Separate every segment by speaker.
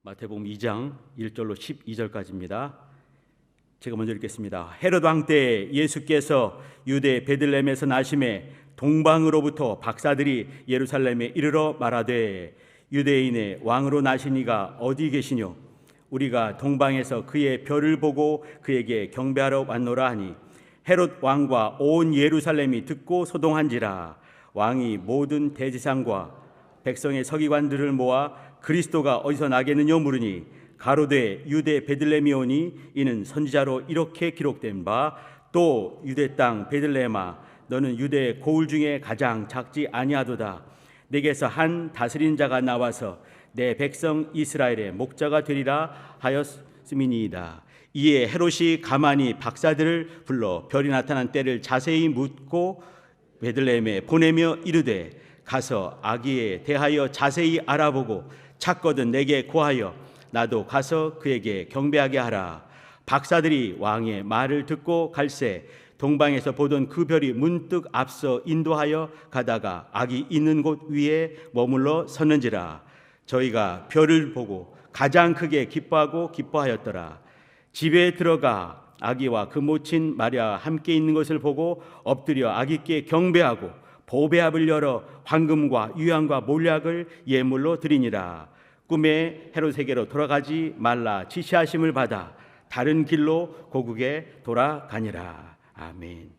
Speaker 1: 마태복음 2장 1절로 12절까지입니다. 제가 먼저 읽겠습니다. 헤롯 왕 때 예수께서 유대 베들레헴에서 나심에 동방으로부터 박사들이 예루살렘에 이르러 말하되 유대인의 왕으로 나시니가 어디 계시뇨? 우리가 동방에서 그의 별을 보고 그에게 경배하러 왔노라 하니 헤롯 왕과 온 예루살렘이 듣고 소동한지라. 왕이 모든 대제사장과 백성의 서기관들을 모아 그리스도가 어디서 나겠느냐 물으니 가로되 유대 베들레헴이오니 이는 선지자로 이렇게 기록된 바 또 유대 땅 베들레헴아 너는 유대 고을 중에 가장 작지 아니하도다. 내게서 한 다스린 자가 나와서 내 백성 이스라엘의 목자가 되리라 하였음이니이다. 이에 헤롯이 가만히 박사들을 불러 별이 나타난 때를 자세히 묻고 베들레헴에 보내며 이르되 가서 아기에 대하여 자세히 알아보고 찾거든 내게 고하여 나도 가서 그에게 경배하게 하라. 박사들이 왕의 말을 듣고 갈새 동방에서 보던 그 별이 문득 앞서 인도하여 가다가 아기 있는 곳 위에 머물러 섰는지라. 저희가 별을 보고 가장 크게 기뻐하였더라. 집에 들어가 아기와 그 모친 마리아 함께 있는 것을 보고 엎드려 아기께 경배하고 보배합을 열어 황금과 유향과 몰약을 예물로 드리니라. 꿈에 헤롯에게로 돌아가지 말라 지시하심을 받아 다른 길로 고국에 돌아가니라. 아멘.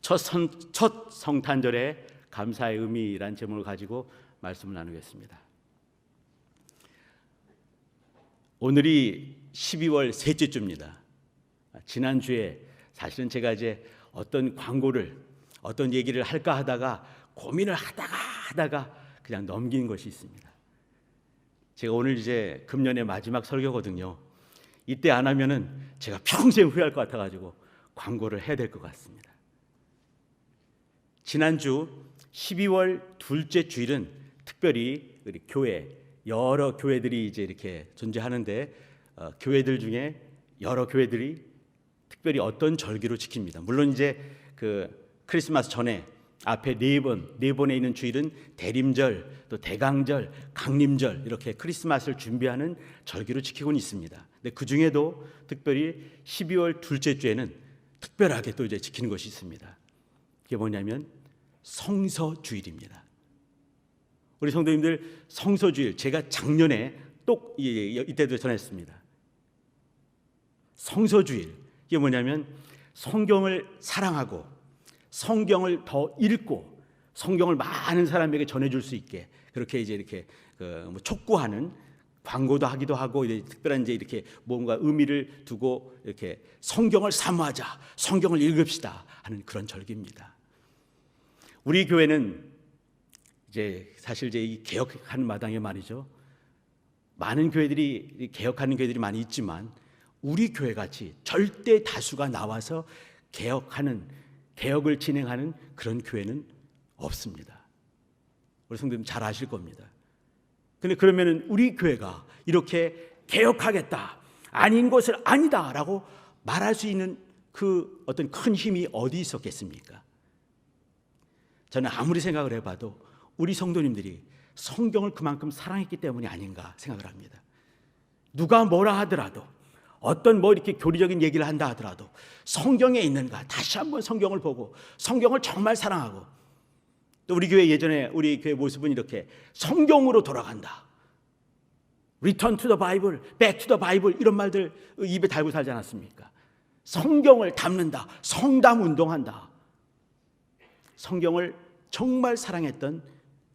Speaker 1: 첫 성탄절의 감사의 의미라는 제목을 가지고 말씀을 나누겠습니다. 오늘이 12월 셋째 주입니다. 지난주에 사실은 제가 이제 어떤 광고를 어떤 얘기를 할까 하다가 고민을 하다가 그냥 넘긴 것이 있습니다. 제가 오늘 이제 금년의 마지막 설교거든요. 이때 안 하면은 제가 평생 후회할 것 같아가지고 광고를 해야 될 것 같습니다. 지난주 12월 둘째 주일은 특별히 우리 교회 여러 교회들이 이제 이렇게 존재하는데 교회들 중에 여러 교회들이 특별히 어떤 절기로 지킵니다. 물론 이제 그 크리스마스 전에 앞에 네 번에 있는 주일은 대림절, 또 대강절, 강림절 이렇게 크리스마스를 준비하는 절기로 지키고는 있습니다. 근데 그 중에도 특별히 12월 둘째 주에는 특별하게 또 이제 지키는 것이 있습니다. 그게 뭐냐면 성서주일입니다. 우리 성도님들 성서주일 제가 작년에 또 이때도 전했습니다. 성서주일 이게 뭐냐면 성경을 사랑하고 성경을 더 읽고 성경을 많은 사람에게 전해줄 수 있게 그렇게 이제 이렇게 촉구하는 광고도 하기도 하고 이제 특별한 이제 이렇게 뭔가 의미를 두고 이렇게 성경을 사모하자, 성경을 읽읍시다 하는 그런 절기입니다. 우리 교회는 이제 사실 이제 이 개혁하는 마당에 말이죠. 많은 교회들이 개혁하는 교회들이 많이 있지만 우리 교회 같이 절대 다수가 나와서 개혁을 진행하는 그런 교회는 없습니다. 우리 성도님 잘 아실 겁니다. 근데 그러면은 우리 교회가 이렇게 개혁하겠다, 아닌 것을 아니다라고 말할 수 있는 그 어떤 큰 힘이 어디 있었겠습니까? 저는 아무리 생각을 해봐도 우리 성도님들이 성경을 그만큼 사랑했기 때문이 아닌가 생각을 합니다. 누가 뭐라 하더라도 어떤 이렇게 교리적인 얘기를 한다 하더라도 성경에 있는가 다시 한번 성경을 보고 성경을 정말 사랑하고 또 우리 교회 예전에 우리 교회 모습은 이렇게 성경으로 돌아간다. Return to the Bible, Back to the Bible 이런 말들 입에 달고 살지 않았습니까? 성경을 담는다. 성담 운동한다. 성경을 정말 사랑했던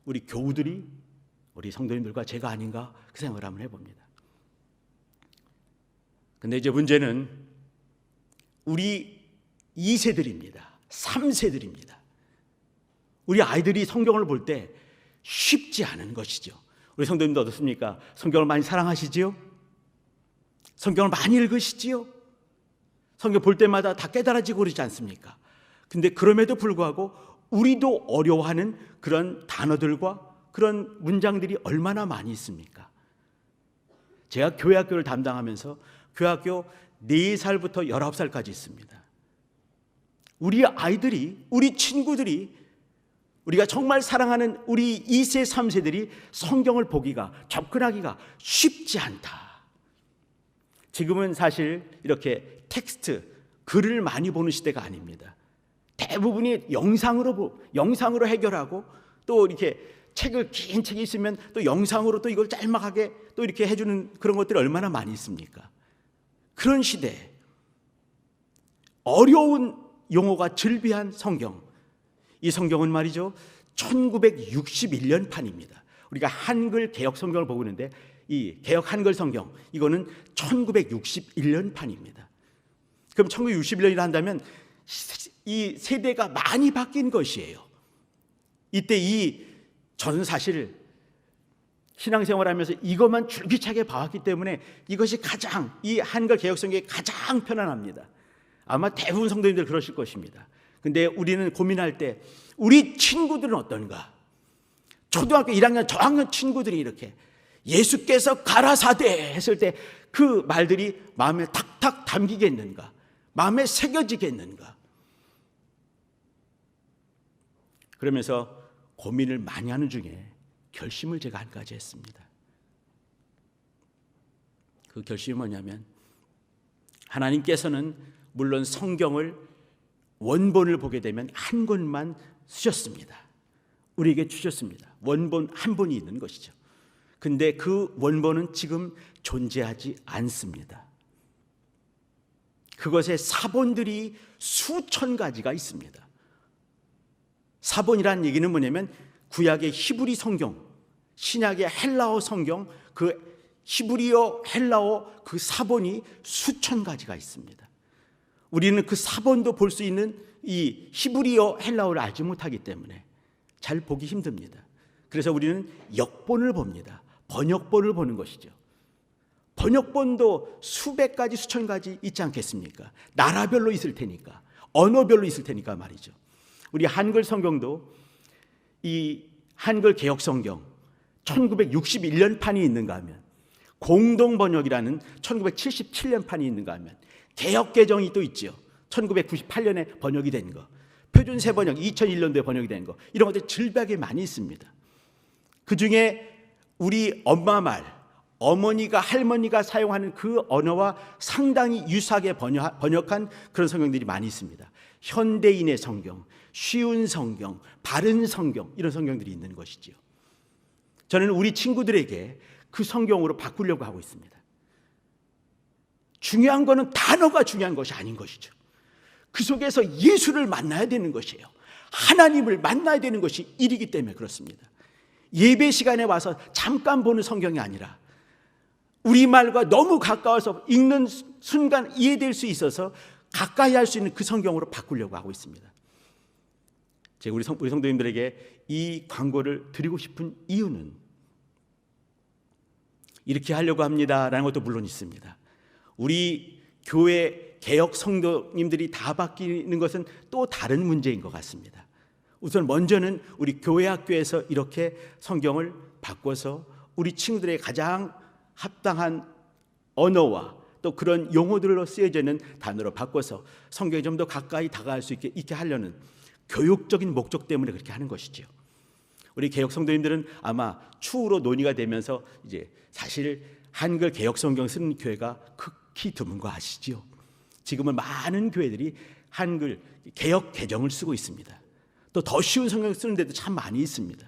Speaker 1: 우리 교우들이 우리 성도님들과 제가 아닌가 그 생각을 한번 해봅니다. 근데 이제 문제는 우리 2세들입니다. 3세들입니다. 우리 아이들이 성경을 볼 때 쉽지 않은 것이죠. 우리 성도님도 어떻습니까? 성경을 많이 사랑하시지요? 성경을 많이 읽으시지요? 성경 볼 때마다 다 깨달아지고 그러지 않습니까? 근데 그럼에도 불구하고 우리도 어려워하는 그런 단어들과 그런 문장들이 얼마나 많이 있습니까? 제가 교회학교를 담당하면서 교회학교 4살부터 19살까지 있습니다. 우리 아이들이, 우리 친구들이 우리가 정말 사랑하는 우리 2세, 3세들이 성경을 보기가, 접근하기가 쉽지 않다. 지금은 사실 이렇게 텍스트, 글을 많이 보는 시대가 아닙니다. 대부분이 영상으로 해결하고, 또 이렇게 긴 책이 있으면 또 영상으로 또 이걸 짤막하게 또 이렇게 해주는 그런 것들이 얼마나 많이 있습니까? 그런 시대에 어려운 용어가 즐비한 성경, 이 성경은 말이죠 1961년 판입니다. 우리가 한글 개역 성경을 보고 있는데 이 개역 한글 성경 이거는 1961년 판입니다. 그럼 1961년이라 한다면 이 세대가 많이 바뀐 것이에요. 이때 저는 사실 신앙생활하면서 이것만 줄기차게 봐왔기 때문에 이것이 가장, 이 한글 개역 성경이 가장 편안합니다. 아마 대부분 성도님들 그러실 것입니다. 근데 우리는 고민할 때 우리 친구들은 어떤가? 초등학교 1학년 저학년 친구들이 이렇게 예수께서 가라사대 했을 때 그 말들이 마음에 탁탁 담기겠는가? 마음에 새겨지겠는가? 그러면서 고민을 많이 하는 중에 결심을 제가 한 가지 했습니다. 그 결심이 뭐냐면, 하나님께서는 물론 성경을 원본을 보게 되면 한 권만 쓰셨습니다. 우리에게 주셨습니다. 원본 한 본이 있는 것이죠. 근데 그 원본은 지금 존재하지 않습니다. 그것의 사본들이 수천 가지가 있습니다. 사본이라는 얘기는 뭐냐면 구약의 히브리 성경, 신약의 헬라어 성경, 그 히브리어, 헬라어 그 사본이 수천 가지가 있습니다. 우리는 그 사본도 볼 수 있는 이 히브리어, 헬라어를 알지 못하기 때문에 잘 보기 힘듭니다. 그래서 우리는 역본을 봅니다. 번역본을 보는 것이죠. 번역본도 수백 가지, 수천 가지 있지 않겠습니까? 나라별로 있을 테니까, 언어별로 있을 테니까 말이죠. 우리 한글 성경도 이 한글 개역 성경 1961년 판이 있는가 하면, 공동 번역이라는 1977년 판이 있는가 하면, 개역 개정이 또 있죠. 1998년에 번역이 된 거, 표준세 번역 2001년도에 번역이 된 거, 이런 것들이 질비하게 많이 있습니다. 그 중에 우리 엄마 말, 어머니가 할머니가 사용하는 그 언어와 상당히 유사하게 번역한 그런 성경들이 많이 있습니다. 현대인의 성경, 쉬운 성경, 바른 성경, 이런 성경들이 있는 것이죠. 저는 우리 친구들에게 그 성경으로 바꾸려고 하고 있습니다. 중요한 것은 단어가 중요한 것이 아닌 것이죠. 그 속에서 예수를 만나야 되는 것이에요. 하나님을 만나야 되는 것이 일이기 때문에 그렇습니다. 예배 시간에 와서 잠깐 보는 성경이 아니라 우리말과 너무 가까워서 읽는 순간 이해될 수 있어서 가까이 할 수 있는 그 성경으로 바꾸려고 하고 있습니다. 제가 우리 성도님들에게 이 광고를 드리고 싶은 이유는 이렇게 하려고 합니다라는 것도 물론 있습니다. 우리 교회 개역 성도님들이 다 바뀌는 것은 또 다른 문제인 것 같습니다. 우선 먼저는 우리 교회 학교에서 이렇게 성경을 바꿔서 우리 친구들의 가장 합당한 언어와 또 그런 용어들로 쓰여져 있는 단어로 바꿔서 성경에 좀 더 가까이 다가갈 수 있게 하려는 교육적인 목적 때문에 그렇게 하는 것이죠. 우리 개역 성도님들은 아마 추후로 논의가 되면서 이제 사실 한글 개역 성경 쓰는 교회가 극히 드문 거 아시죠? 지금은 많은 교회들이 한글 개역 개정을 쓰고 있습니다. 또 더 쉬운 성경 쓰는 데도 참 많이 있습니다.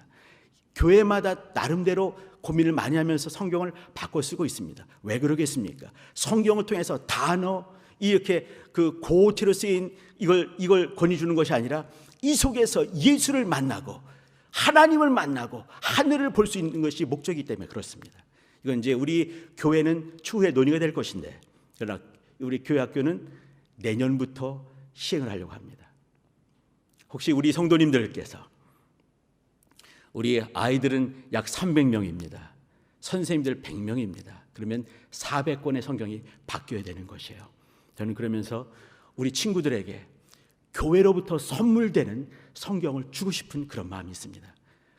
Speaker 1: 교회마다 나름대로 고민을 많이 하면서 성경을 바꿔 쓰고 있습니다. 왜 그러겠습니까? 성경을 통해서 단어, 이렇게 그 고어체로 쓰인 이걸 권위 주는 것이 아니라 이 속에서 예수를 만나고 하나님을 만나고 하늘을 볼 수 있는 것이 목적이기 때문에 그렇습니다. 이건 이제 우리 교회는 추후에 논의가 될 것인데, 그러나 우리 교회 학교는 내년부터 시행을 하려고 합니다. 혹시 우리 성도님들께서, 우리 아이들은 약 300명입니다. 선생님들 100명입니다. 그러면 400권의 성경이 바뀌어야 되는 것이에요. 저는 그러면서 우리 친구들에게 교회로부터 선물되는 성경을 주고 싶은 그런 마음이 있습니다.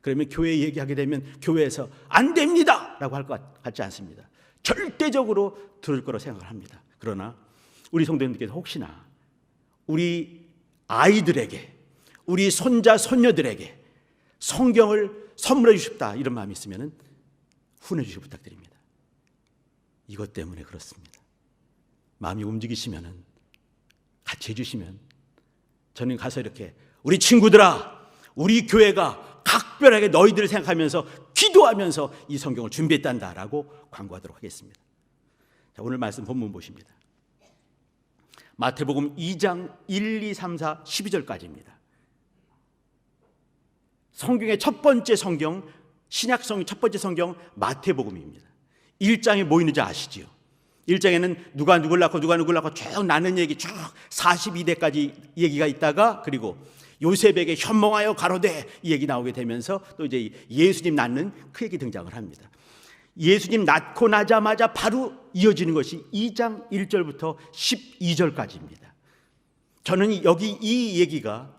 Speaker 1: 그러면 교회 얘기하게 되면 교회에서 안 됩니다 라고 할 것 같지 않습니다. 절대적으로 들을 거라고 생각을 합니다. 그러나 우리 성도님들께서 혹시나 우리 아이들에게, 우리 손자 손녀들에게 성경을 선물해 주십다 이런 마음이 있으면 후원해 주시기 부탁드립니다. 이것 때문에 그렇습니다. 마음이 움직이시면 같이 해주시면 저는 가서 이렇게 우리 친구들아, 우리 교회가 각별하게 너희들을 생각하면서 기도하면서 이 성경을 준비했단다라고 광고하도록 하겠습니다. 자, 오늘 말씀 본문 보십니다. 마태복음 2장 1, 2, 3, 4, 12절까지입니다. 성경의 첫 번째 성경, 신약 성경 첫 번째 성경 마태복음입니다. 1장에 뭐 있는지 아시지요? 1장에는 누가 누굴 낳고 누가 누굴 낳고 쭉 나눈 얘기 쭉 42대까지 얘기가 있다가 그리고 요셉에게 현몽하여 가로되 이 얘기 나오게 되면서 또 이제 예수님 낳는 그 얘기 등장을 합니다. 예수님 낳고 나자마자 바로 이어지는 것이 2장 1절부터 12절까지입니다. 저는 여기 이 얘기가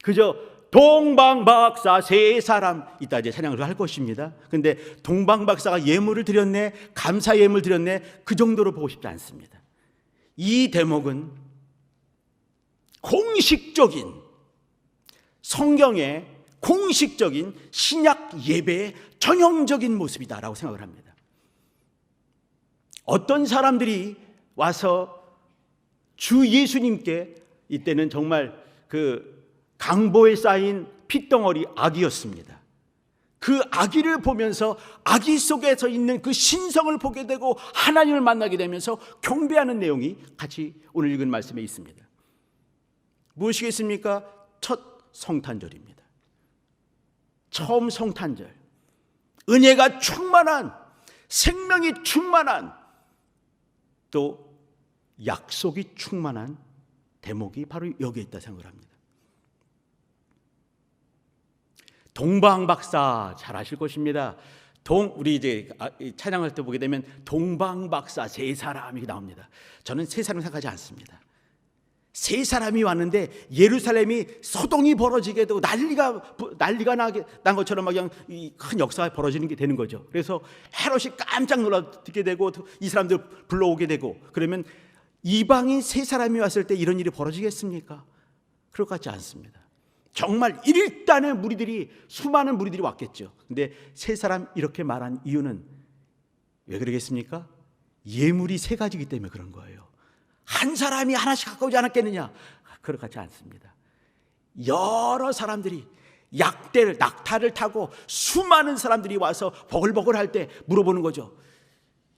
Speaker 1: 그저 동방박사 세 사람 이따 이제 찬양을 할 것입니다. 근데 동방박사가 예물을 드렸네, 감사 예물 드렸네, 그 정도로 보고 싶지 않습니다. 이 대목은 공식적인 성경의 공식적인 신약 예배의 전형적인 모습이다라고 생각을 합니다. 어떤 사람들이 와서 주 예수님께, 이때는 정말 그 강보에 쌓인 핏덩어리 아기였습니다. 그 아기를 보면서 아기 속에서 있는 그 신성을 보게 되고 하나님을 만나게 되면서 경배하는 내용이 같이 오늘 읽은 말씀에 있습니다. 무엇이겠습니까? 첫 성탄절입니다. 처음 성탄절, 은혜가 충만한, 생명이 충만한, 또 약속이 충만한 대목이 바로 여기에 있다 생각을 합니다. 동방박사 잘 아실 것입니다. 우리 이제 찬양할 때 보게 되면 동방박사 세 사람이 나옵니다. 저는 세 사람 생각하지 않습니다. 세 사람이 왔는데 예루살렘이 소동이 벌어지게 되고 난리가 난 것처럼 막 그냥 큰 역사가 벌어지는 게 되는 거죠. 그래서 헤롯이 깜짝 놀라게 되고 이 사람들 불러오게 되고, 그러면 이방인 세 사람이 왔을 때 이런 일이 벌어지겠습니까? 그럴 것 같지 않습니다. 정말 일단의 무리들이, 수많은 무리들이 왔겠죠. 근데 세 사람 이렇게 말한 이유는 왜 그러겠습니까? 예물이 세 가지이기 때문에 그런 거예요. 한 사람이 하나씩 갖고 오지 않았겠느냐? 그럴 것 같지 않습니다. 여러 사람들이 낙타를 타고 수많은 사람들이 와서 버글버글 할 때 물어보는 거죠.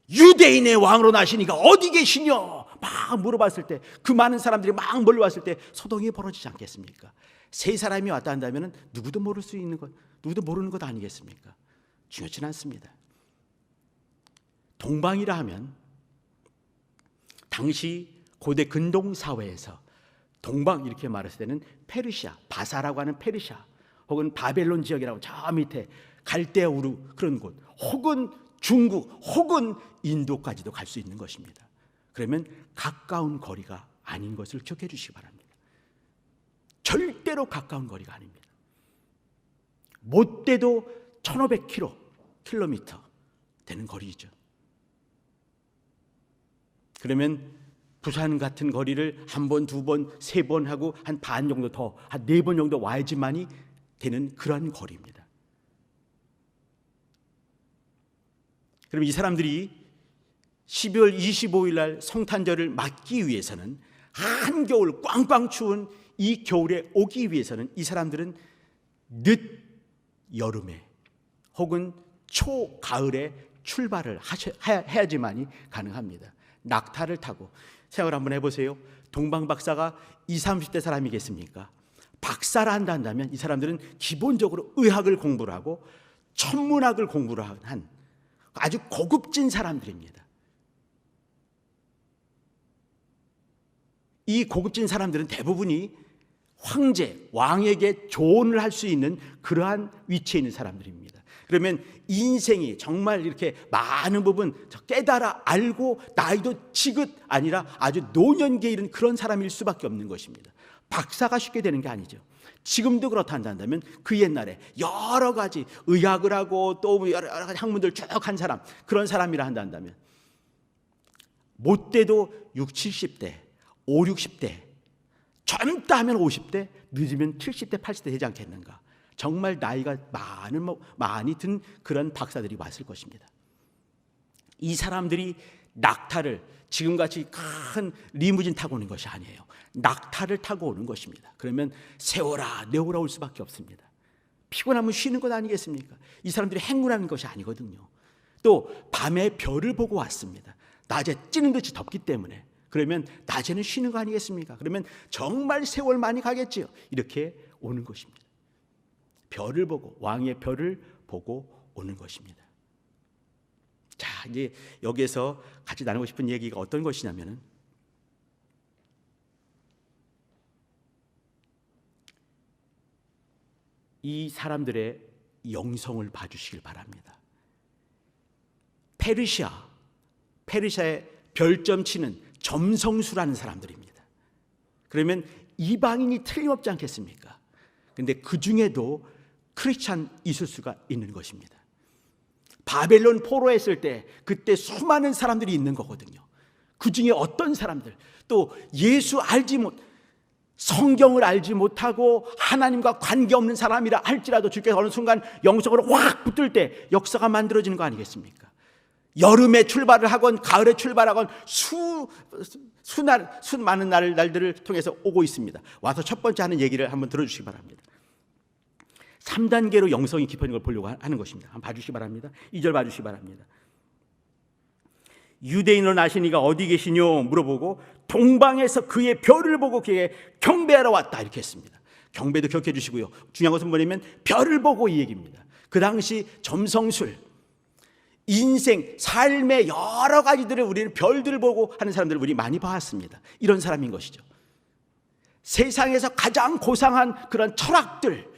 Speaker 1: 유대인의 왕으로 나시니까 어디 계시냐? 막 물어봤을 때, 그 많은 사람들이 막 몰려왔을 때 소동이 벌어지지 않겠습니까? 세 사람이 왔다 한다면 누구도 모를 수 있는 것, 누구도 모르는 것 아니겠습니까? 중요치는 않습니다. 동방이라 하면 당시 고대 근동 사회에서 동방 이렇게 말했을 때는 페르시아, 바사라고 하는 페르시아, 혹은 바벨론 지역이라고 저 밑에 갈대아 우르 그런 곳, 혹은 중국, 혹은 인도까지도 갈 수 있는 것입니다. 그러면 가까운 거리가 아닌 것을 기억해 주시기 바랍니다. 절대로 가까운 거리가 아닙니다. 못돼도 1500km 되는 거리죠. 그러면 부산 같은 거리를 한 번, 두 번, 세 번 하고 한 반 정도 더, 한 네 번 정도 와야지만이 되는 그러한 거리입니다. 그럼 이 사람들이 12월 25일 날 성탄절을 맞기 위해서는, 한겨울 꽝꽝 추운 이 겨울에 오기 위해서는 이 사람들은 늦 여름에 혹은 초가을에 출발을 해야지만이 가능합니다. 낙타를 타고. 생각을 한번 해보세요. 동방박사가 20, 30대 사람이겠습니까? 박사를 한다면 이 사람들은 기본적으로 의학을 공부를 하고 천문학을 공부를 한 아주 고급진 사람들입니다. 이 고급진 사람들은 대부분이 황제, 왕에게 조언을 할 수 있는 그러한 위치에 있는 사람들입니다. 그러면 인생이 정말 이렇게 많은 부분 깨달아 알고 나이도 지긋 아니라 아주 노년기에 이른 그런 사람일 수밖에 없는 것입니다. 박사가 쉽게 되는 게 아니죠. 지금도 그렇다 한다면 그 옛날에 여러 가지 의학을 하고 또 여러 가지 학문들 쭉 한 사람, 그런 사람이라 한다면 못돼도 60, 70대 50, 60대 젊다 하면 50대, 늦으면 70대, 80대 되지 않겠는가. 정말 나이가 많이 든 그런 박사들이 왔을 것입니다. 이 사람들이 낙타를 지금같이 큰 리무진 타고 오는 것이 아니에요. 낙타를 타고 오는 것입니다. 그러면 세워라 내오라 올 수밖에 없습니다. 피곤하면 쉬는 것 아니겠습니까? 이 사람들이 행군하는 것이 아니거든요. 또 밤에 별을 보고 왔습니다. 낮에 찌는 듯이 덥기 때문에. 그러면 낮에는 쉬는 거 아니겠습니까? 그러면 정말 세월 많이 가겠지요. 이렇게 오는 것입니다. 별을 보고, 왕의 별을 보고 오는 것입니다. 자, 이제 여기에서 같이 나누고 싶은 얘기가 어떤 것이냐면은, 이 사람들의 영성을 봐주시길 바랍니다. 페르시아의 별점 치는 점성수라는 사람들입니다. 그러면 이방인이 틀림없지 않겠습니까? 그런데 그 중에도 크리스찬 있을 수가 있는 것입니다. 바벨론 포로했을 때 그때 수많은 사람들이 있는 거거든요. 그 중에 어떤 사람들, 또 예수 성경을 알지 못하고 하나님과 관계없는 사람이라 할지라도 주께서 어느 순간 영성으로 확 붙을 때 역사가 만들어지는 거 아니겠습니까? 여름에 출발을 하건 가을에 출발하건 수 많은 날들을 통해서 오고 있습니다. 와서 첫 번째 하는 얘기를 한번 들어주시기 바랍니다. 3단계로 영성이 깊어지는 걸 보려고 하는 것입니다. 한번 봐주시기 바랍니다. 2절 봐주시기 바랍니다. 유대인으로 나신 이가 어디 계시뇨 물어보고 동방에서 그의 별을 보고 그에게 경배하러 왔다 이렇게 했습니다. 경배도 기억해 주시고요. 중요한 것은 뭐냐면 별을 보고 이 얘기입니다. 그 당시 점성술, 인생, 삶의 여러 가지들을 우리는 별들을 보고 하는 사람들을 우리 많이 봤습니다. 이런 사람인 것이죠. 세상에서 가장 고상한 그런 철학들,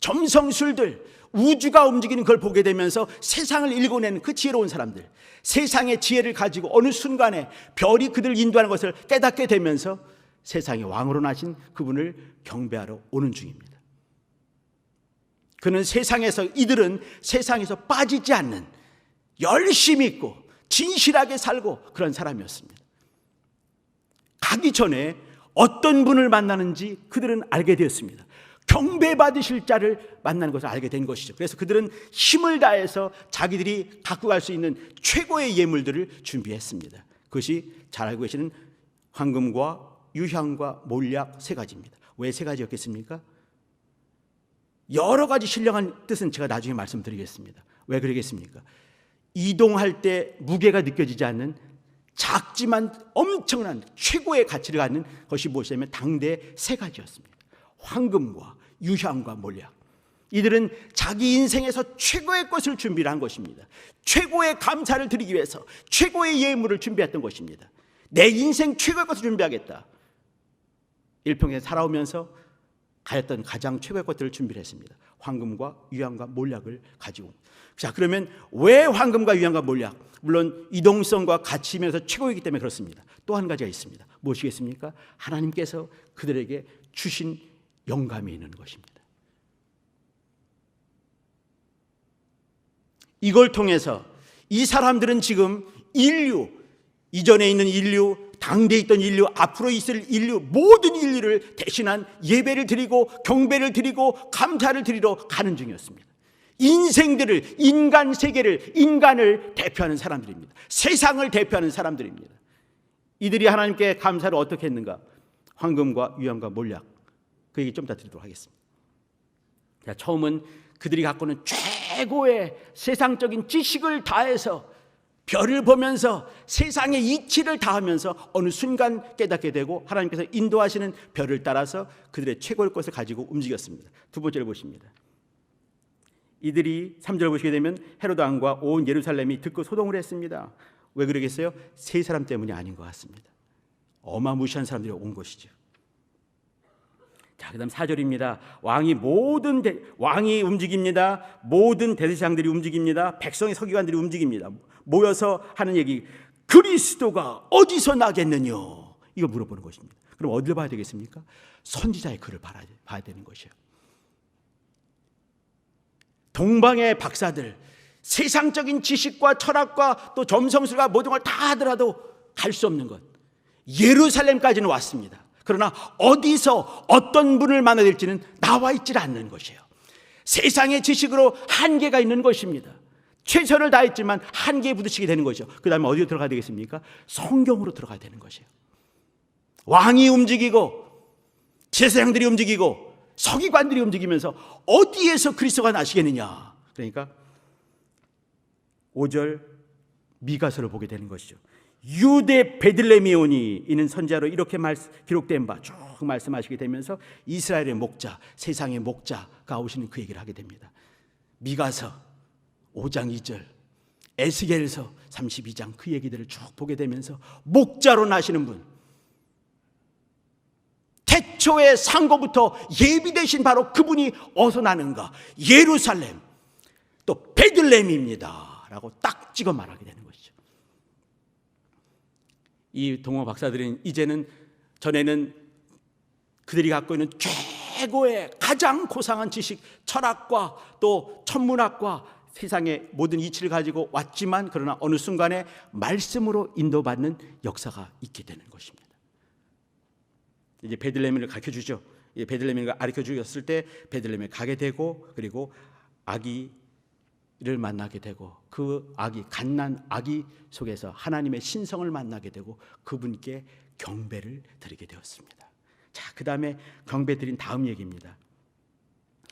Speaker 1: 점성술들, 우주가 움직이는 걸 보게 되면서 세상을 읽어내는 그 지혜로운 사람들, 세상의 지혜를 가지고 어느 순간에 별이 그들을 인도하는 것을 깨닫게 되면서 세상의 왕으로 나신 그분을 경배하러 오는 중입니다. 이들은 세상에서 빠지지 않는, 열심히 있고 진실하게 살고 그런 사람이었습니다. 가기 전에 어떤 분을 만나는지 그들은 알게 되었습니다. 경배받으실 자를 만나는 것을 알게 된 것이죠. 그래서 그들은 힘을 다해서 자기들이 갖고 갈 수 있는 최고의 예물들을 준비했습니다. 그것이 잘 알고 계시는 황금과 유향과 몰약 3가지입니다. 왜 3가지였겠습니까? 여러 가지 신령한 뜻은 제가 나중에 말씀드리겠습니다. 왜 그러겠습니까? 이동할 때 무게가 느껴지지 않는 작지만 엄청난 최고의 가치를 갖는 것이 무엇이냐면 당대 3가지였습니다. 황금과 유향과 몰약. 이들은 자기 인생에서 최고의 것을 준비를 한 것입니다. 최고의 감사를 드리기 위해서 최고의 예물을 준비했던 것입니다. 내 인생 최고의 것을 준비하겠다. 일평생 살아오면서 가졌던 가장 최고의 것들을 준비를 했습니다. 황금과 유향과 몰약을 가지고. 자, 그러면 왜 황금과 유향과 몰약? 물론 이동성과 가치면서 최고이기 때문에 그렇습니다. 또 한 가지가 있습니다. 무엇이겠습니까? 하나님께서 그들에게 주신 영감이 있는 것입니다. 이걸 통해서 이 사람들은 지금 이전에 있는 인류, 당대에 있던 인류, 앞으로 있을 인류, 모든 인류를 대신한 예배를 드리고 경배를 드리고 감사를 드리러 가는 중이었습니다. 인간 세계를, 인간을 대표하는 사람들입니다. 세상을 대표하는 사람들입니다. 이들이 하나님께 감사를 어떻게 했는가? 황금과 유향과 몰약, 그 얘기 좀 더 드리도록 하겠습니다. 자, 처음은 그들이 갖고 있는 최고의 세상적인 지식을 다해서 별을 보면서 세상의 이치를 다하면서 어느 순간 깨닫게 되고 하나님께서 인도하시는 별을 따라서 그들의 최고의 것을 가지고 움직였습니다. 두 번째를 보십니다. 이들이 3절 보시게 되면 헤로드 왕과 온 예루살렘이 듣고 소동을 했습니다. 왜 그러겠어요? 3사람 때문이 아닌 것 같습니다. 어마무시한 사람들이 온 것이죠. 자, 그다음 4절입니다. 왕이 움직입니다. 모든 대제사장들이 움직입니다. 백성의 서기관들이 움직입니다. 모여서 하는 얘기, 그리스도가 어디서 나겠느냐? 이거 물어보는 것입니다. 그럼 어디를 봐야 되겠습니까? 선지자의 글을 봐야 되는 것이에요. 동방의 박사들, 세상적인 지식과 철학과 또 점성술과 모든 걸 다 하더라도 갈 수 없는 것, 예루살렘까지는 왔습니다. 그러나 어디서 어떤 분을 만나야 될지는 나와 있질 않는 것이에요. 세상의 지식으로 한계가 있는 것입니다. 최선을 다했지만 한계에 부딪히게 되는 거죠. 그 다음에 어디로 들어가야 되겠습니까? 성경으로 들어가야 되는 것이에요. 왕이 움직이고 제사장들이 움직이고 서기관들이 움직이면서 어디에서 그리스도가 나시겠느냐. 그러니까 5절 미가서를 보게 되는 것이죠. 유대 베들레헴에 오니 이는 선지자로 이렇게 기록된 바 쭉 말씀하시게 되면서 이스라엘의 목자, 세상의 목자가 오시는 그 얘기를 하게 됩니다. 미가서 5장 2절, 에스겔서 32장 그 얘기들을 쭉 보게 되면서 목자로 나시는 분, 태초의 상고부터 예비되신 바로 그분이 어디서 나는가? 예루살렘, 또 베들레헴입니다 라고 딱 찍어 말하게 되는 것이죠. 이 동호 박사들은 이제는, 전에는 그들이 갖고 있는 최고의 가장 고상한 지식, 철학과 또 천문학과 세상의 모든 이치를 가지고 왔지만, 그러나 어느 순간에 말씀으로 인도받는 역사가 있게 되는 것입니다. 이제 베들레헴을 가르쳐 주죠. 베들레헴을 가르쳐 주었을 때 베들레헴에 가게 되고, 그리고 아기를 만나게 되고, 그 아기, 갓난 아기 속에서 하나님의 신성을 만나게 되고 그분께 경배를 드리게 되었습니다. 자, 그 다음에 경배 드린 다음 얘기입니다.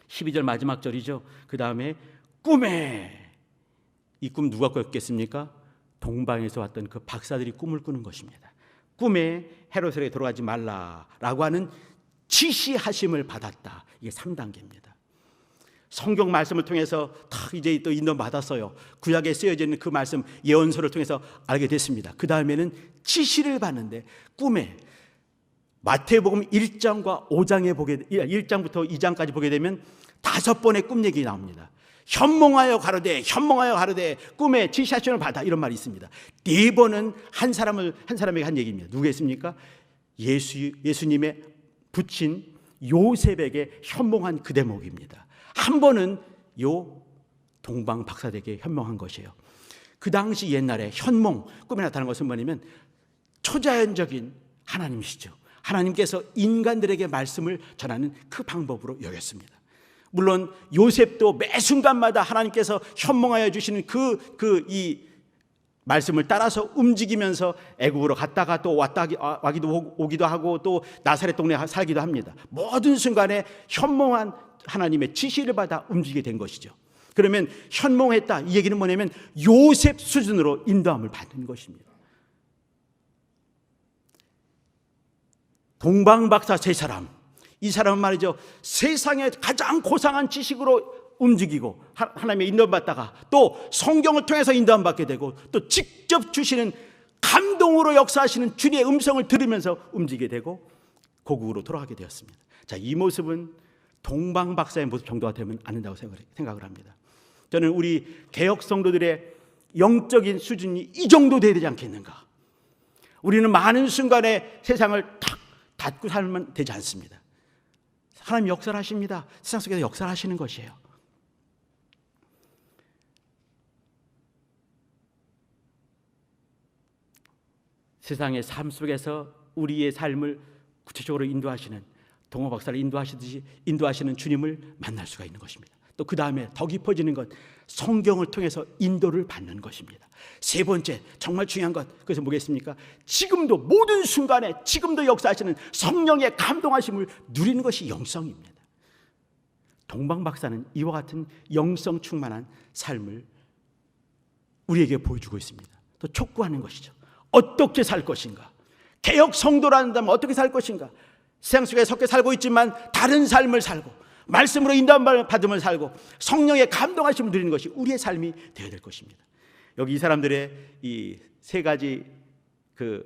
Speaker 1: 12절 마지막 절이죠. 그 다음에 꿈에, 이 꿈 누가 꿨겠습니까? 동방에서 왔던 그 박사들이 꿈을 꾸는 것입니다. 꿈에 헤롯에게 돌아가지 말라라고 하는 지시하심을 받았다. 이게 3단계입니다. 성경 말씀을 통해서 다 이제 또 인도 받았어요. 구약에 쓰여져 있는 그 말씀 예언서를 통해서 알게 됐습니다. 그 다음에는 지시를 받는데 꿈에, 마태복음 1장과 5장에 보게, 1장부터 2장까지 보게 되면 5번의 꿈 얘기 나옵니다. 현몽하여 가로되, 현몽하여 가로되 꿈에 지시하심을 받아, 이런 말이 있습니다. 4번은 한 사람에게 한 얘기입니다. 누구겠습니까? 예수님의 부친 요셉에게 현몽한 그 대목입니다. 한 번은 요 동방 박사에게 현몽한 것이에요. 그 당시 옛날에 현몽, 꿈에 나타나는 것은 뭐냐면 초자연적인 하나님이시죠. 하나님께서 인간들에게 말씀을 전하는 그 방법으로 여겼습니다. 물론 요셉도 매 순간마다 하나님께서 현몽하여 주시는 이 말씀을 따라서 움직이면서 애굽으로 갔다가 또 오기도 하고 또 나사렛 동네에 살기도 합니다. 모든 순간에 현몽한 하나님의 지시를 받아 움직이게 된 것이죠. 그러면 현몽했다, 이 얘기는 뭐냐면 요셉 수준으로 인도함을 받는 것입니다. 동방박사 세 사람, 이 사람은 말이죠, 세상의 가장 고상한 지식으로 움직이고 하나님의 인도함 받다가 또 성경을 통해서 인도함 받게 되고 또 직접 주시는 감동으로 역사하시는 주님의 음성을 들으면서 움직이게 되고 고국으로 돌아가게 되었습니다. 자, 이 모습은 동방박사의 모습 정도가 되면 안 된다고 생각을 합니다. 저는 우리 개혁 성도들의 영적인 수준이 이 정도 돼야 되지 않겠는가. 우리는 많은 순간에 세상을 탁 닫고 살면 되지 않습니다. 하나님 역사를 하십니다. 세상 속에서 역사를 하시는 것이에요. 세상의 삶 속에서 우리의 삶을 구체적으로 인도하시는, 동호 박사를 인도하시듯이 인도하시는 주님을 만날 수가 있는 것입니다. 또 그 다음에 더 깊어지는 것, 성경을 통해서 인도를 받는 것입니다. 세 번째, 정말 중요한 것, 그것은 뭐겠습니까? 지금도 모든 순간에 지금도 역사하시는 성령의 감동하심을 누리는 것이 영성입니다. 동방 박사는 이와 같은 영성 충만한 삶을 우리에게 보여주고 있습니다. 또 촉구하는 것이죠. 어떻게 살 것인가? 개혁 성도라는다면 어떻게 살 것인가? 세상 속에 섞여 살고 있지만 다른 삶을 살고 말씀으로 인도함을 받음을 살고 성령의 감동하심을 누리는 것이 우리의 삶이 되어야 될 것입니다. 여기 이 사람들의 이 세 가지 그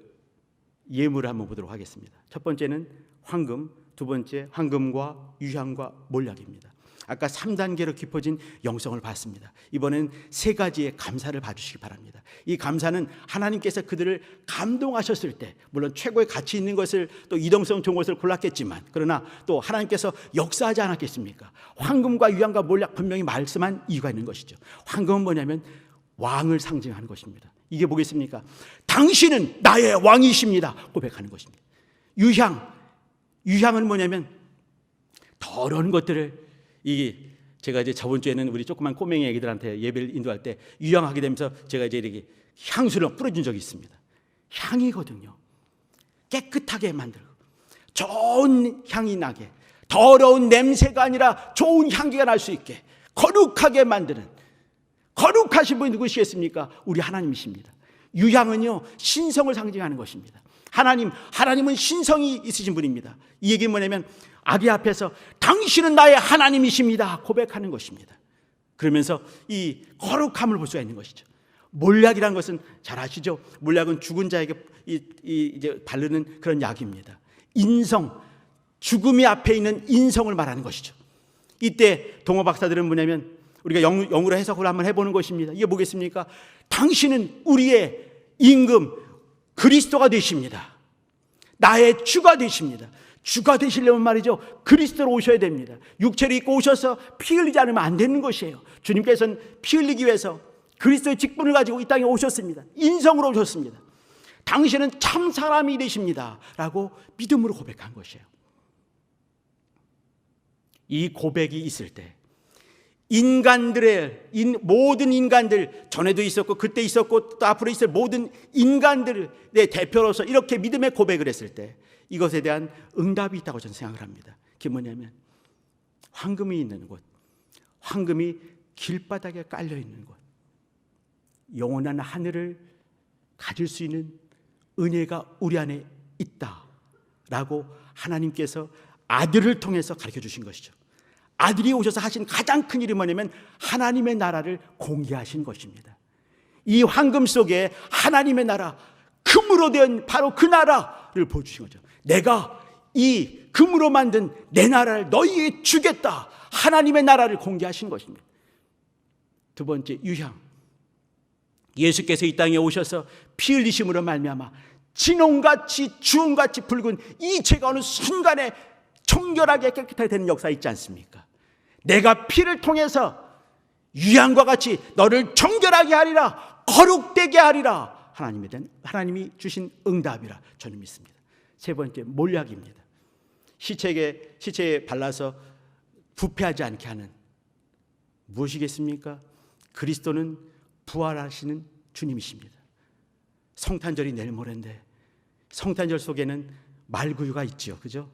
Speaker 1: 예물을 한번 보도록 하겠습니다. 첫 번째는 황금, 두 번째 황금과 유향과 몰약입니다. 아까 3단계로 깊어진 영성을 봤습니다. 이번엔 세 가지의 감사를 봐주시기 바랍니다. 이 감사는 하나님께서 그들을 감동하셨을 때, 물론 최고의 가치 있는 것을, 또 이동성 좋은 것을 골랐겠지만, 그러나 또 하나님께서 역사하지 않았겠습니까? 황금과 유향과 몰약, 분명히 말씀한 이유가 있는 것이죠. 황금은 뭐냐면 왕을 상징하는 것입니다. 이게 뭐겠습니까? 당신은 나의 왕이십니다 고백하는 것입니다. 유향, 유향은 뭐냐면 더러운 것들을, 제가 이제 저번 주에는 우리 조그만 꼬맹이 애기들한테 예배를 인도할 때 유향하게 되면서 제가 이제 이렇게 향수를 뿌려준 적이 있습니다. 향이거든요. 깨끗하게 만들고 좋은 향이 나게, 더러운 냄새가 아니라 좋은 향기가 날 수 있게 거룩하게 만드는, 거룩하신 분이 누구시겠습니까? 우리 하나님이십니다. 유향은요, 신성을 상징하는 것입니다. 하나님은 신성이 있으신 분입니다. 이 얘기는 뭐냐면 아기 앞에서 당신은 나의 하나님이십니다 고백하는 것입니다. 그러면서 이 거룩함을 볼 수가 있는 것이죠. 몰약이라는 것은 잘 아시죠? 몰약은 죽은 자에게 이제 바르는 그런 약입니다. 인성, 죽음이 앞에 있는 인성을 말하는 것이죠. 이때 동어 박사들은 뭐냐면 우리가 영어로 해석을 한번 해보는 것입니다. 이게 뭐겠습니까? 당신은 우리의 임금 그리스도가 되십니다. 나의 주가 되십니다. 주가 되시려면 말이죠, 그리스도로 오셔야 됩니다. 육체를 입고 오셔서 피 흘리지 않으면 안 되는 것이에요. 주님께서는 피 흘리기 위해서 그리스도의 직분을 가지고 이 땅에 오셨습니다. 인성으로 오셨습니다. 당신은 참 사람이 되십니다 라고 믿음으로 고백한 것이에요. 이 고백이 있을 때 모든 인간들, 전에도 있었고 그때 있었고 또 앞으로 있을 모든 인간들의 대표로서 이렇게 믿음의 고백을 했을 때 이것에 대한 응답이 있다고 저는 생각을 합니다. 그게 뭐냐면 황금이 있는 곳, 황금이 길바닥에 깔려 있는 곳, 영원한 하늘을 가질 수 있는 은혜가 우리 안에 있다라고 하나님께서 아들을 통해서 가르쳐 주신 것이죠. 아들이 오셔서 하신 가장 큰 일이 뭐냐면 하나님의 나라를 공개하신 것입니다. 이 황금 속에 하나님의 나라, 금으로 된 바로 그 나라를 보여주신 거죠. 내가 이 금으로 만든 내 나라를 너희에게 주겠다, 하나님의 나라를 공개하신 것입니다. 두 번째, 유향. 예수께서 이 땅에 오셔서 피 흘리심으로 말미암아 진홍같이 주홍같이 붉은 이 죄가 어느 순간에 청결하게 깨끗하게 되는 역사 있지 않습니까? 내가 피를 통해서 유향과 같이 너를 정결하게 하리라, 거룩되게 하리라, 하나님이 주신 응답이라 저는 믿습니다. 세 번째, 몰약입니다. 시체에 발라서 부패하지 않게 하는, 무엇이겠습니까? 그리스도는 부활하시는 주님이십니다. 성탄절이 내일 모레인데 성탄절 속에는 말구유가 있죠, 그죠?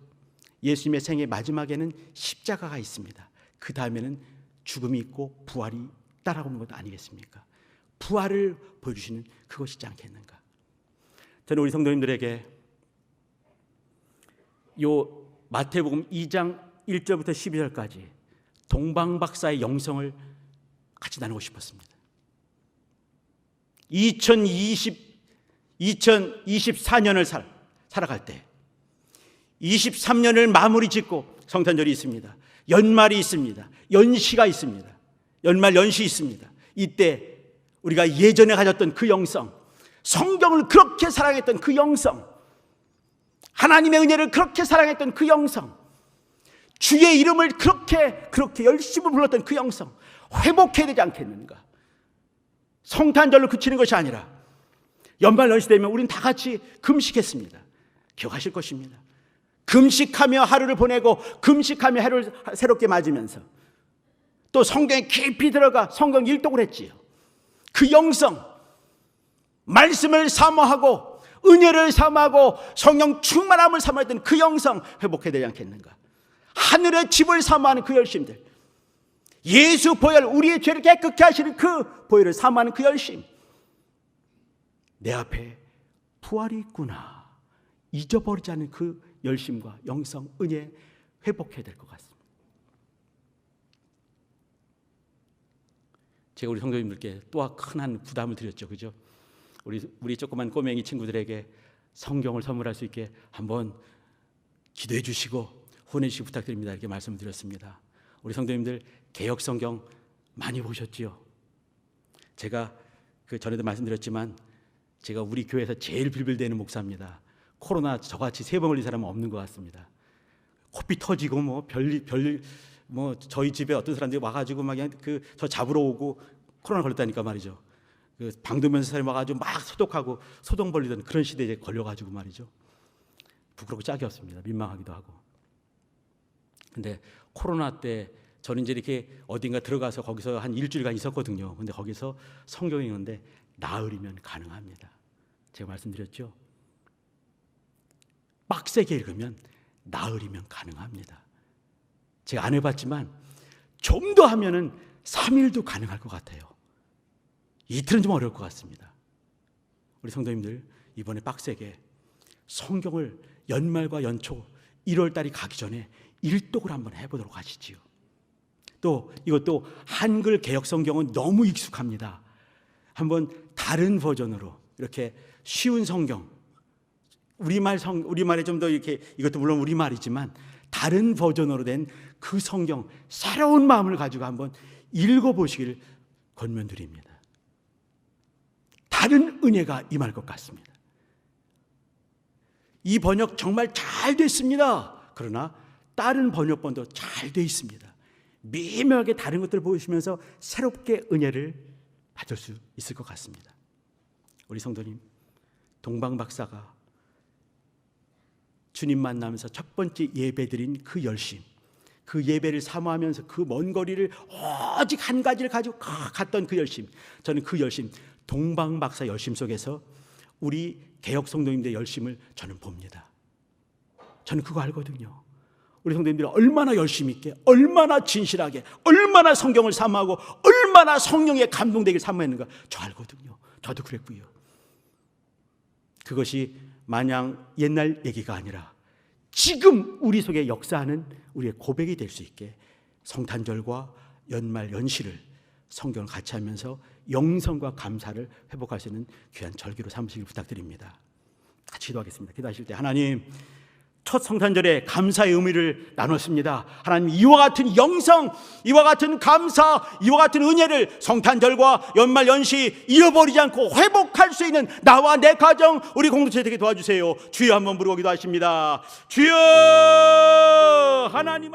Speaker 1: 예수님의 생애 마지막에는 십자가가 있습니다. 그 다음에는 죽음이 있고 부활이 따라오는 것 아니겠습니까? 부활을 보여주시는 그것이지 않겠는가? 저는 우리 성도님들에게 요 마태복음 2장 1절부터 12절까지 동방박사의 영성을 같이 나누고 싶었습니다. 2024년을 살아갈 때 23년을 마무리 짓고 성탄절이 있습니다. 연말이 있습니다. 연시가 있습니다. 연말 연시 있습니다. 이때 우리가 예전에 가졌던 그 영성, 성경을 그렇게 사랑했던 그 영성, 하나님의 은혜를 그렇게 사랑했던 그 영성, 주의 이름을 그렇게 열심히 불렀던 그 영성 회복해야 되지 않겠는가? 성탄절로 그치는 것이 아니라 연말 연시 되면 우리는 다 같이 금식했습니다. 기억하실 것입니다. 금식하며 하루를 보내고 금식하며 해를 새롭게 맞으면서 또 성경에 깊이 들어가 성경 일독을 했지요. 그 영성, 말씀을 사모하고 은혜를 사모하고 성령 충만함을 사모했던 그 영성 회복해야 되지 않겠는가? 하늘의 집을 사모하는 그 열심들, 예수 보혈, 우리의 죄를 깨끗게 하시는 그 보혈을 사모하는 그 열심, 내 앞에 부활이 있구나 잊어버리지 않는 그 열심과 영성, 은혜 회복해야 될 것 같습니다. 제가 우리 성도님들께 또 큰 한 부담을 드렸죠, 그죠? 우리 조그만 꼬맹이 친구들에게 성경을 선물할 수 있게 한번 기도해 주시고 후원해 주시기 부탁드립니다. 이렇게 말씀을 드렸습니다. 우리 성도님들 개역 성경 많이 보셨지요? 제가 그 전에도 말씀드렸지만 제가 우리 교회에서 제일 빌빌대는 목사입니다. 코로나 저같이 3번 걸린 사람은 없는 것 같습니다. 코피 터지고 저희 집에 어떤 사람들이 와가지고 막 저 잡으러 오고 코로나 걸렸다니까 말이죠. 그 방도면서 사람이 와가지고 막 소독하고 소동 벌리던 그런 시대에 걸려가지고 말이죠. 부끄럽고 짝이 없습니다. 민망하기도 하고. 근데 코로나 때 저는 이제 이렇게 어딘가 들어가서 거기서 한 일주일간 있었거든요. 근데 거기서 성경이 있는데 나으리면 가능합니다. 제가 말씀드렸죠. 빡세게 읽으면 나으리면 가능합니다. 제가 안 해봤지만 좀 더 하면은 3일도 가능할 것 같아요. 이틀은 좀 어려울 것 같습니다. 우리 성도님들 이번에 빡세게 성경을 연말과 연초 1월 달이 가기 전에 일독을 한번 해보도록 하시지요. 또 이것도 한글 개역 성경은 너무 익숙합니다. 한번 다른 버전으로 이렇게 쉬운 성경, 우리말에 좀 더 이렇게, 이것도 물론 우리말이지만 다른 버전으로 된 그 성경 새로운 마음을 가지고 한번 읽어보시길 권면드립니다. 다른 은혜가 임할 것 같습니다. 이 번역 정말 잘 됐습니다. 그러나 다른 번역본도 잘 돼 있습니다. 미묘하게 다른 것들을 보시면서 새롭게 은혜를 받을 수 있을 것 같습니다. 우리 성도님, 동방 박사가 주님 만나면서 첫 번째 예배드린 그 열심, 그 예배를 사모하면서 그 먼 거리를 오직 한 가지를 가지고 갔던 그 열심, 저는 그 열심, 동방 박사 열심 속에서 우리 개역 성도님들의 열심을 저는 봅니다. 저는 그거 알거든요. 우리 성도님들이 얼마나 열심히 있게, 얼마나 진실하게, 얼마나 성경을 사모하고 얼마나 성령에 감동되길 사모했는가 저 알거든요. 저도 그랬고요. 그것이 마냥 옛날 얘기가 아니라 지금 우리 속에 역사하는 우리의 고백이 될 수 있게 성탄절과 연말 연시를 성경을 같이 하면서 영성과 감사를 회복할 수 있는 귀한 절기로 삼으시길 부탁드립니다. 같이 기도하겠습니다. 기도하실 때 하나님, 첫 성탄절에 감사의 의미를 나눴습니다. 하나님, 이와 같은 영성, 이와 같은 감사, 이와 같은 은혜를 성탄절과 연말 연시 잃어버리지 않고 회복할 수 있는 나와 내 가정, 우리 공동체 되게 도와주세요. 주여 한번 부르고 기도하십니다. 주여 하나님.